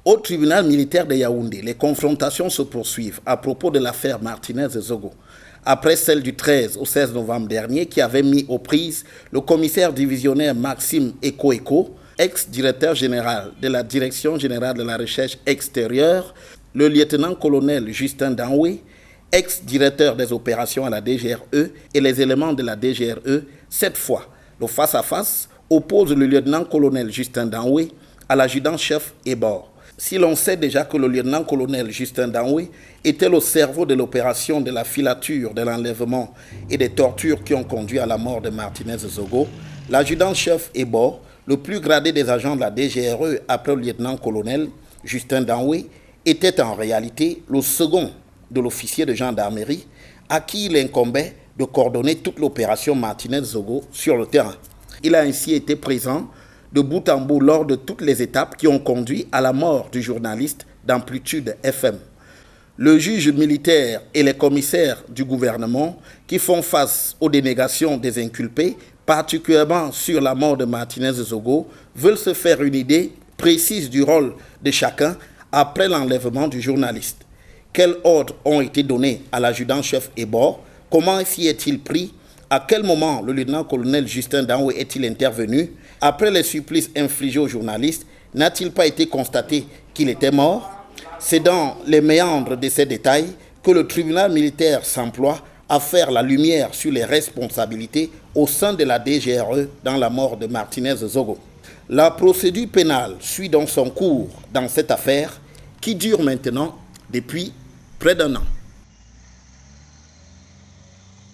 Au tribunal militaire de Yaoundé, les confrontations se poursuivent à propos de l'affaire Martinez et Zogo. Après celle du 13 au 16 novembre dernier qui avait mis aux prises le commissaire divisionnaire Maxime Eko, ex-directeur général de la Direction générale de la recherche extérieure, le lieutenant-colonel Justin Danoué, ex-directeur des opérations à la DGRE et les éléments de la DGRE, cette fois, le face-à-face oppose le lieutenant-colonel Justin Danoué à l'adjudant-chef Ebor. Si l'on sait déjà que le lieutenant-colonel Justin Danoué était le cerveau de l'opération de la filature, de l'enlèvement et des tortures qui ont conduit à la mort de Martinez Zogo, l'adjudant-chef Ebor, le plus gradé des agents de la DGRE après le lieutenant-colonel Justin Danoué, était en réalité le second de l'officier de gendarmerie à qui il incombait de coordonner toute l'opération Martinez Zogo sur le terrain. Il a ainsi été présent de bout en bout lors de toutes les étapes qui ont conduit à la mort du journaliste d'Amplitude FM. Le juge militaire et les commissaires du gouvernement qui font face aux dénégations des inculpés, particulièrement sur la mort de Martinez Zogo, veulent se faire une idée précise du rôle de chacun après l'enlèvement du journaliste. Quels ordres ont été donnés à l'adjudant-chef Ebor? Comment s'y est-il pris? À quel moment le lieutenant-colonel Justin Danoué est-il intervenu? Après les supplices infligés aux journalistes, n'a-t-il pas été constaté qu'il était mort? C'est dans les méandres de ces détails que le tribunal militaire s'emploie à faire la lumière sur les responsabilités au sein de la DGRE dans la mort de Martinez Zogo. La procédure pénale suit donc son cours dans cette affaire qui dure maintenant depuis près d'1 an.